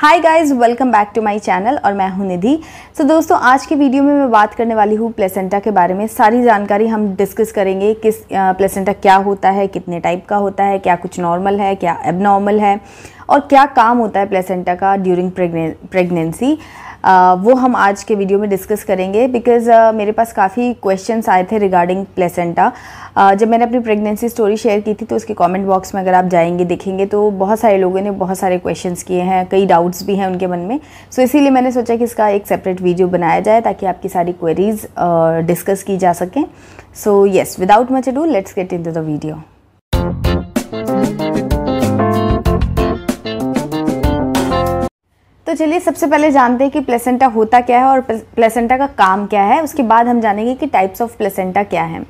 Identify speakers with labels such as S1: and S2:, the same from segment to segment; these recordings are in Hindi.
S1: Hi guys, welcome back to my channel और मैं हूं निधि। सो दोस्तों, आज की वीडियो में मैं बात करने वाली हूं प्लेसेंटा के बारे में। सारी जानकारी हम डिस्कस करेंगे कि प्लेसेंटा क्या होता है, कितने टाइप का होता है, क्या कुछ नॉर्मल है, क्या एबनॉर्मल है और क्या काम होता है प्लेसेंटा का ड्यूरिंग प्रेगनेंसी। वो हम आज के वीडियो में डिस्कस करेंगे बिकॉज़ मेरे पास काफ़ी क्वेश्चंस आए थे रिगार्डिंग प्लेसेंटा। जब मैंने अपनी प्रेगनेंसी स्टोरी शेयर की थी तो उसके कमेंट बॉक्स में अगर आप जाएंगे देखेंगे तो बहुत सारे लोगों ने बहुत सारे क्वेश्चंस किए हैं, कई डाउट्स भी हैं उनके मन में। सो इसीलिए मैंने सोचा कि इसका एक सेपरेट वीडियो बनाया जाए ताकि आपकी सारी क्वेरीज डिस्कस की जा सकें। So yes, without much ado, let's get into the video. तो चलिए सबसे पहले जानते हैं कि प्लेसेंटा होता क्या है और प्लेसेंटा का काम क्या है। उसके बाद हम जानेंगे कि टाइप्स ऑफ प्लेसेंटा क्या हैं।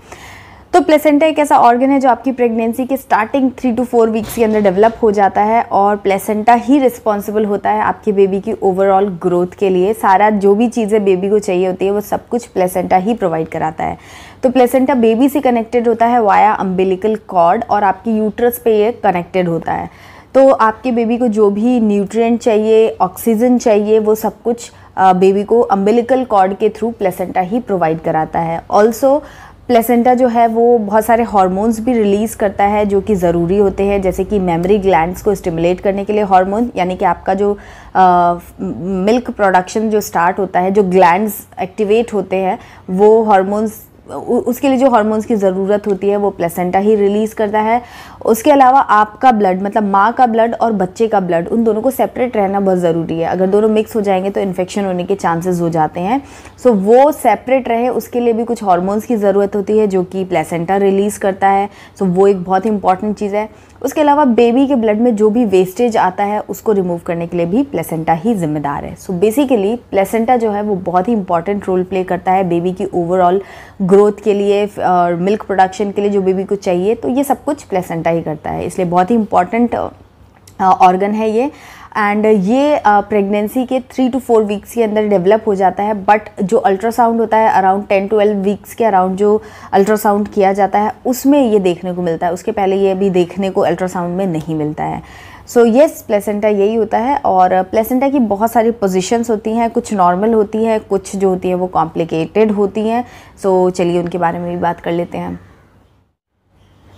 S1: तो प्लेसेंटा एक ऐसा ऑर्गन है जो आपकी प्रेगनेंसी के स्टार्टिंग 3 to 4 वीक्स के अंदर डेवलप हो जाता है और प्लेसेंटा ही रिस्पॉन्सिबल होता है आपके बेबी की ओवरऑल ग्रोथ के लिए। सारा जो भी चीज़ें बेबी को चाहिए होती है वो सब कुछ प्लेसेंटा ही प्रोवाइड कराता है। तो प्लेसेंटा बेबी से कनेक्टेड होता है वाया अम्बिलिकल कॉर्ड और आपकी यूट्रस पे ये कनेक्टेड होता है। तो आपके बेबी को जो भी न्यूट्रिएंट चाहिए, ऑक्सीजन चाहिए, वो सब कुछ बेबी को अम्बिलिकल कॉर्ड के थ्रू प्लेसेंटा ही प्रोवाइड कराता है। ऑल्सो प्लेसेंटा जो है वो बहुत सारे हार्मोन्स भी रिलीज़ करता है जो कि ज़रूरी होते हैं, जैसे कि मेमोरी ग्लैंड्स को स्टिमुलेट करने के लिए हार्मोन, यानी कि आपका जो मिल्क प्रोडक्शन जो स्टार्ट होता है, जो ग्लैंड्स एक्टिवेट होते हैं, वो हार्मोन्स, उसके लिए जो हार्मोन्स की ज़रूरत होती है वो प्लेसेंटा ही रिलीज़ करता है। उसके अलावा आपका ब्लड, मतलब माँ का ब्लड और बच्चे का ब्लड, उन दोनों को सेपरेट रहना बहुत ज़रूरी है। अगर दोनों मिक्स हो जाएंगे तो इन्फेक्शन होने के चांसेस हो जाते हैं। सो वो सेपरेट रहे उसके लिए भी कुछ हार्मोन्स की ज़रूरत होती है जो कि प्लेसेंटा रिलीज़ करता है। सो वो एक बहुत ही इंपॉर्टेंट चीज़ है। उसके अलावा बेबी के ब्लड में जो भी वेस्टेज आता है उसको रिमूव करने के लिए भी प्लेसेंटा ही जिम्मेदार है। सो बेसिकली प्लेसेंटा जो है वो बहुत ही इंपॉर्टेंट रोल प्ले करता है बेबी की ओवरऑल ग्रोथ के लिए और मिल्क प्रोडक्शन के लिए जो बेबी को चाहिए, तो ये सब कुछ प्लेसेंटा ही करता है। इसलिए बहुत ही इंपॉर्टेंट ऑर्गन है ये। एंड ये प्रेगनेंसी के 3 to 4 वीक्स के अंदर डेवलप हो जाता है। बट जो अल्ट्रासाउंड होता है अराउंड 10-12 वीक्स के अराउंड जो अल्ट्रासाउंड किया जाता है उसमें ये देखने को मिलता है। उसके पहले ये भी देखने को अल्ट्रासाउंड में नहीं मिलता है। सो येस, प्लेसेंटा यही होता है। और प्लेसेंटा की बहुत सारी पोजीशंस होती हैं, कुछ नॉर्मल होती है, कुछ जो होती है वो कॉम्प्लिकेटेड होती हैं। सो चलिए उनके बारे में भी बात कर लेते हैं।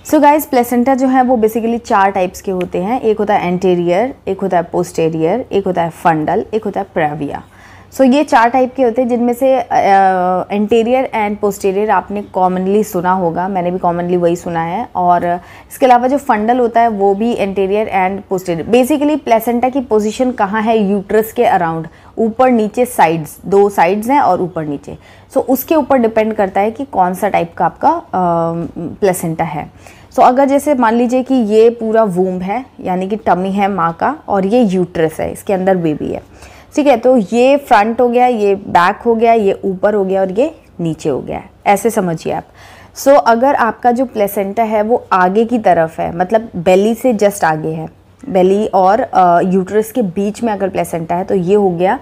S1: सो गाइज, प्लेसेंटा जो है वो बेसिकली 4 टाइप्स के होते हैं। एक होता है एंटीरियर, एक होता है पोस्टेरियर, एक होता है फंडल, एक होता है प्रेविया। सो ये 4 टाइप के होते हैं जिनमें से एंटीरियर एंड पोस्टेरियर आपने कॉमनली सुना होगा, मैंने भी कॉमनली वही सुना है। और इसके अलावा जो फंडल होता है वो भी anterior and posterior. Basically placenta की पोजीशन कहाँ है यूट्रस के अराउंड, ऊपर नीचे साइड्स, 2 साइड्स हैं और ऊपर नीचे। सो उसके ऊपर डिपेंड करता है कि कौन सा टाइप का आपका प्लेसेंटा है। सो अगर जैसे मान लीजिए कि ये पूरा वूम्ब है, यानी कि टमी है माँ का, और ये यूट्रस है, इसके अंदर बेबी है, ठीक है। तो ये फ्रंट हो गया, ये बैक हो गया, ये ऊपर हो गया और ये नीचे हो गया, ऐसे समझिए आप। सो अगर आपका जो प्लेसेंटा है वो आगे की तरफ है, मतलब बेली से जस्ट आगे है, बेली और यूट्रस के बीच में अगर प्लेसेंटा है तो ये हो गया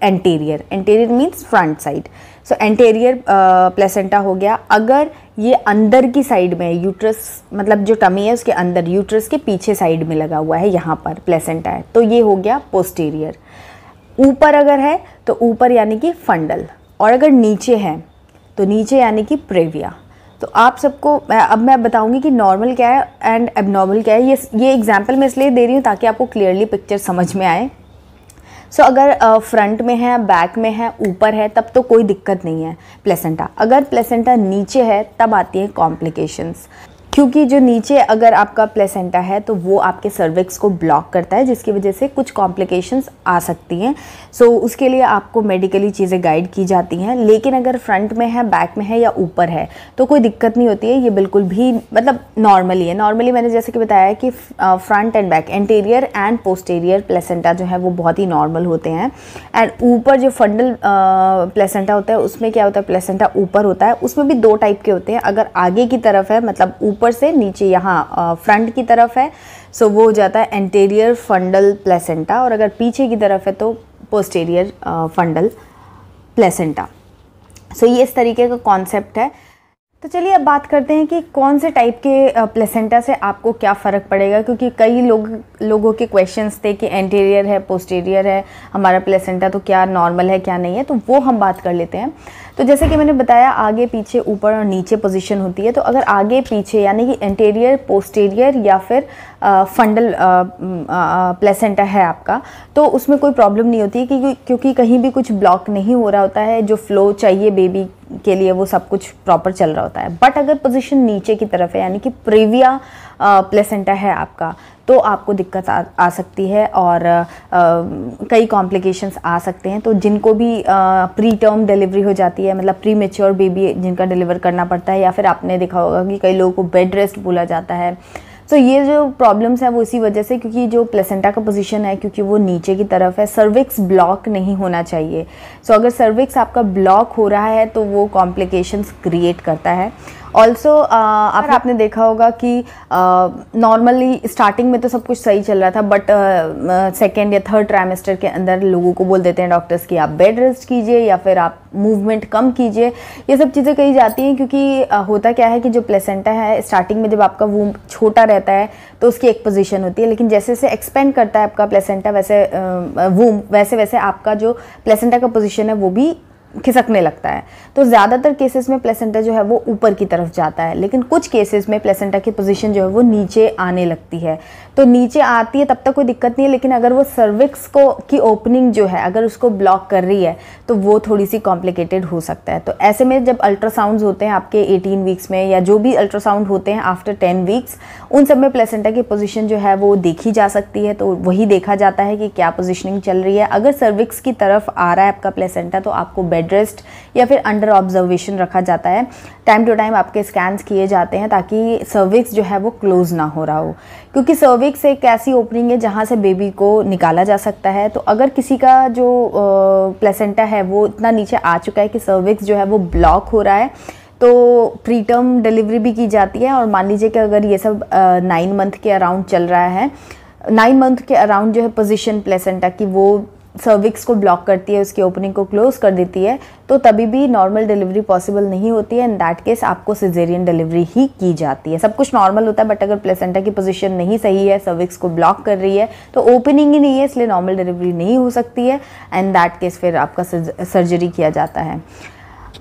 S1: anterior. Anterior means front side. सो एंटीरियर प्लेसेंटा हो गया। अगर ये अंदर की साइड में है, यूट्रस मतलब जो टमी है उसके अंदर, यूट्रस के पीछे साइड में लगा हुआ है, यहाँ पर प्लेसेंटा है, तो ये हो गया पोस्टीरियर। ऊपर अगर है तो ऊपर यानी कि फंडल, और अगर नीचे है तो नीचे यानी कि प्रेविया। तो आप सबको अब मैं बताऊंगी कि नॉर्मल क्या है एंड एबनॉर्मल क्या है। ये एग्जांपल मैं इसलिए दे रही हूँ ताकि आपको क्लियरली पिक्चर समझ में आए। सो अगर फ्रंट में है, बैक में है, ऊपर है, तब तो कोई दिक्कत नहीं है प्लेसेंटा। अगर प्लेसेंटा नीचे है तब आती है कॉम्प्लिकेशंस, क्योंकि जो नीचे अगर आपका प्लेसेंटा है तो वो आपके सर्विक्स को ब्लॉक करता है, जिसकी वजह से कुछ कॉम्प्लिकेशंस आ सकती हैं। सो उसके लिए आपको मेडिकली चीज़ें गाइड की जाती हैं। लेकिन अगर फ्रंट में है, बैक में है या ऊपर है तो कोई दिक्कत नहीं होती है, ये बिल्कुल भी मतलब नॉर्मली है। नॉर्मली मैंने जैसे कि बताया कि front end back, anterior and posterior placenta जो है वो बहुत ही नॉर्मल होते हैं। एंड ऊपर जो फंडल प्लेसेंटा होता है उसमें क्या होता है, प्लेसेंटा ऊपर होता है, उसमें भी 2 टाइप के होते हैं। अगर आगे की तरफ है, मतलब ऊपर से नीचे यहाँ फ्रंट की तरफ है, सो वो हो जाता है एंटीरियर फंडल प्लेसेंटा, और अगर पीछे की तरफ है तो पोस्टीरियर फंडल प्लेसेंटा। सो ये इस तरीके का कॉन्सेप्ट है। तो चलिए अब बात करते हैं कि कौन से टाइप के प्लेसेंटा से आपको क्या फ़र्क पड़ेगा, क्योंकि कई लोगों के क्वेश्चंस थे कि एंटीरियर है, पोस्टीरियर है, हमारा प्लेसेंटा तो क्या नॉर्मल है क्या नहीं है, तो वो हम बात कर लेते हैं। तो जैसे कि मैंने बताया, आगे पीछे ऊपर और नीचे पोजीशन होती है। तो अगर आगे पीछे यानी कि एंटीरियर, पोस्टीरियर या फिर फंडल प्लेसेंटा है आपका, तो उसमें कोई प्रॉब्लम नहीं होती है क्योंकि कहीं भी कुछ ब्लॉक नहीं हो रहा होता है। जो फ्लो चाहिए बेबी के लिए वो सब कुछ प्रॉपर चल रहा होता है। बट अगर पोजीशन नीचे की तरफ है यानी कि प्रेविया प्लेसेंटा है आपका, तो आपको दिक्कत आ सकती है और कई कॉम्प्लिकेशंस आ सकते हैं। तो जिनको भी प्री टर्म डिलीवरी हो जाती है, मतलब प्री मेच्योर बेबी जिनका डिलीवर करना पड़ता है, या फिर आपने देखा होगा कि कई लोगों को बेड रेस्ट बोला जाता है। तो ये जो प्रॉब्लम्स है वो इसी वजह से, क्योंकि जो प्लेसेंटा का पोजीशन है क्योंकि वो नीचे की तरफ है, सर्विक्स ब्लॉक नहीं होना चाहिए। सो अगर सर्विक्स आपका ब्लॉक हो रहा है तो वो कॉम्प्लिकेशंस क्रिएट करता है। ऑल्सो आपने देखा होगा कि नॉर्मली स्टार्टिंग में तो सब कुछ सही चल रहा था, बट सेकेंड या थर्ड ट्राइमेस्टर के अंदर लोगों को बोल देते हैं डॉक्टर्स कि आप बेड रेस्ट कीजिए या फिर आप मूवमेंट कम कीजिए। ये सब चीज़ें कही जाती हैं क्योंकि होता क्या है कि जो प्लेसेंटा है स्टार्टिंग में जब आपका वूम्ब छोटा रहता है तो उसकी एक पोजीशन होती है, लेकिन जैसे जैसे एक्सपेंड करता है आपका प्लेसेंटा वैसे वूम्ब वैसे वैसे आपका जो प्लेसेंटा का पोजीशन है वो भी खिसकने लगता है। तो ज़्यादातर केसेस में प्लेसेंटा जो है वो ऊपर की तरफ जाता है, लेकिन कुछ केसेस में प्लेसेंटा की पोजीशन जो है वो नीचे आने लगती है। तो नीचे आती है तब तक कोई दिक्कत नहीं है, लेकिन अगर वो सर्विक्स की ओपनिंग जो है अगर उसको ब्लॉक कर रही है तो वो थोड़ी सी कॉम्प्लिकेटेड हो सकता है। तो ऐसे में जब अल्ट्रासाउंड्स होते हैं आपके 18 वीक्स में, या जो भी अल्ट्रासाउंड होते हैं आफ्टर 10 वीक्स, उन सब में प्लेसेंटा की पोजीशन जो है वो देखी जा सकती है। तो वही देखा जाता है कि क्या पोजीशनिंग चल रही है। अगर सर्विक्स की तरफ आ रहा है आपका प्लेसेंटा तो आपको बेड रेस्ट या फिर अंडर ऑब्जर्वेशन रखा जाता है। टाइम टू टाइम आपके स्कैन्स किए जाते हैं ताकि सर्विक्स जो है वो क्लोज ना हो रहा हो, क्योंकि सर्विक्स एक ऐसी ओपनिंग है जहाँ से बेबी को निकाला जा सकता है। तो अगर किसी का जो प्लेसेंटा है वो इतना नीचे आ चुका है कि सर्विक्स जो है वो ब्लॉक हो रहा है, तो प्री टर्म डिलीवरी भी की जाती है। और मान लीजिए कि अगर ये सब 9 मंथ के अराउंड चल रहा है, 9 मंथ के अराउंड जो है पोजीशन प्लेसेंटा की वो सर्विक्स को ब्लॉक करती है, उसकी ओपनिंग को क्लोज कर देती है, तो तभी भी नॉर्मल डिलीवरी पॉसिबल नहीं होती है। इन दैट केस आपको सिजेरियन डिलीवरी ही की जाती है। सब कुछ नॉर्मल होता है, बट अगर प्लेसेंटा की पोजीशन नहीं सही है, सर्विक्स को ब्लॉक कर रही है, तो ओपनिंग ही नहीं है, इसलिए नॉर्मल डिलीवरी नहीं हो सकती है। एंड दैट केस फिर आपका सर्जरी किया जाता है।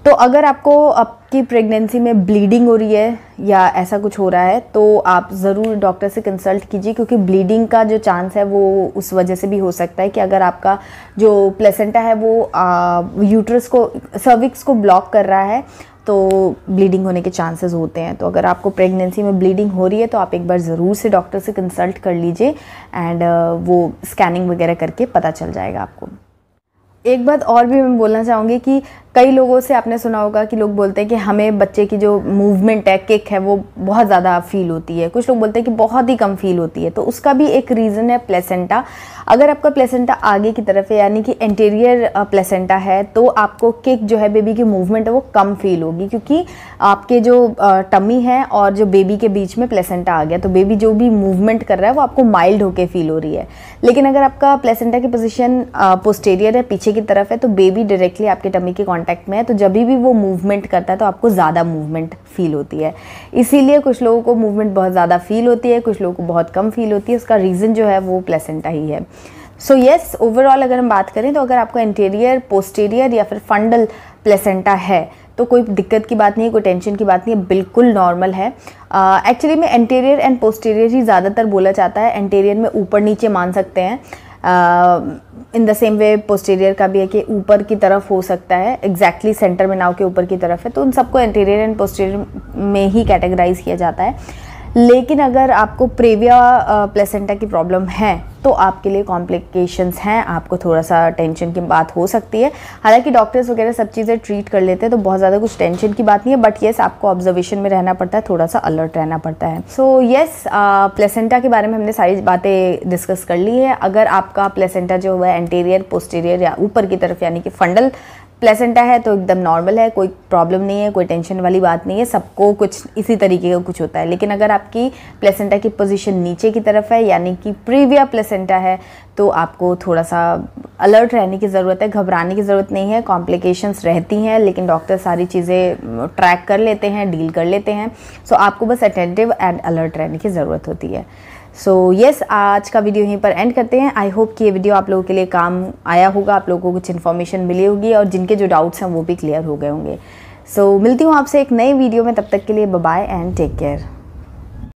S1: तो अगर आपकी प्रेगनेंसी में ब्लीडिंग हो रही है या ऐसा कुछ हो रहा है तो आप ज़रूर डॉक्टर से कंसल्ट कीजिए, क्योंकि ब्लीडिंग का जो चांस है वो उस वजह से भी हो सकता है कि अगर आपका जो प्लेसेंटा है वो यूट्रस को, सर्विक्स को ब्लॉक कर रहा है तो ब्लीडिंग होने के चांसेस होते हैं। तो अगर आपको प्रेगनेंसी में ब्लीडिंग हो रही है तो आप एक बार ज़रूर से डॉक्टर से कंसल्ट कर लीजिए एंड वो स्कैनिंग वगैरह करके पता चल जाएगा आपको। एक बात और भी मैं बोलना चाहूँगी कि कई लोगों से आपने सुना होगा कि लोग बोलते हैं कि हमें बच्चे की जो मूवमेंट है, किक है, वो बहुत ज़्यादा फील होती है। कुछ लोग बोलते हैं कि बहुत ही कम फील होती है। तो उसका भी एक रीज़न है प्लेसेंटा। अगर आपका प्लेसेंटा आगे की तरफ है यानी कि एंटीरियर प्लेसेंटा है, तो आपको किक जो है, बेबी की मूवमेंट है, वो कम फील होगी, क्योंकि आपके जो टमी है और जो बेबी के बीच में प्लेसेंटा आ गया, तो बेबी जो भी मूवमेंट कर रहा है वो आपको माइल्ड होके फील हो रही है। लेकिन अगर आपका प्लेसेंटा की पोजीशन पोस्टीरियर है, पीछे की तरफ है, तो बेबी डायरेक्टली आपके टमी के कांटेक्ट में है, तो जब भी वो मूवमेंट करता है तो आपको ज़्यादा मूवमेंट फील होती है। इसीलिए कुछ लोगों को मूवमेंट बहुत ज़्यादा फील होती है, कुछ लोगों को बहुत कम फील होती है। उसका रीज़न जो है वो प्लेसेंटा ही है। सो येस, ओवरऑल अगर हम बात करें तो अगर आपको एंटीरियर, पोस्टीरियर या फिर फंडल प्लेसेंटा है तो कोई दिक्कत की बात नहीं है, कोई टेंशन की बात नहीं है, बिल्कुल नॉर्मल है। एक्चुअली में एंटीरियर एंड पोस्टीरियर ही ज़्यादातर बोला जाता है। एंटीरियर में ऊपर नीचे मान सकते हैं, in the same way posterior का भी है कि ऊपर की तरफ हो सकता है, एग्जैक्टली सेंटर में नाव के ऊपर की तरफ है। तो उन सबको एंटीरियर एंड पोस्टीरियर में ही कैटेगराइज किया जाता है। लेकिन अगर आपको प्रेविया प्लेसेंटा की प्रॉब्लम है तो आपके लिए कॉम्प्लिकेशंस हैं, आपको थोड़ा सा टेंशन की बात हो सकती है। हालांकि डॉक्टर्स वगैरह सब चीज़ें ट्रीट कर लेते हैं तो बहुत ज़्यादा कुछ टेंशन की बात नहीं है, बट येस आपको ऑब्जर्वेशन में रहना पड़ता है, थोड़ा सा अलर्ट रहना पड़ता है। सो येस, प्लेसेंटा के बारे में हमने सारी बातें डिस्कस कर ली है। अगर आपका प्लेसेंटा जो है एंटीरियर, पोस्टीरियर या ऊपर की तरफ यानी कि फंडल प्लेसेंटा है तो एकदम नॉर्मल है, कोई प्रॉब्लम नहीं है, कोई टेंशन वाली बात नहीं है, सबको कुछ इसी तरीके का कुछ होता है। लेकिन अगर आपकी प्लेसेंटा की पोजीशन नीचे की तरफ है यानी कि प्रीविया प्लेसेंटा है तो आपको थोड़ा सा अलर्ट रहने की ज़रूरत है, घबराने की ज़रूरत नहीं है। कॉम्प्लिकेशंस रहती हैं लेकिन डॉक्टर सारी चीज़ें ट्रैक कर लेते हैं, डील कर लेते हैं। सो आपको बस अटेंटिव एंड अलर्ट रहने की ज़रूरत होती है। सो यस, आज का वीडियो यहीं पर एंड करते हैं। आई होप कि ये वीडियो आप लोगों के लिए काम आया होगा, आप लोगों को कुछ इन्फॉर्मेशन मिली होगी और जिनके जो डाउट्स हैं वो भी क्लियर हो गए होंगे। सो मिलती हूँ आपसे एक नए वीडियो में, तब तक के लिए bye bye and take care.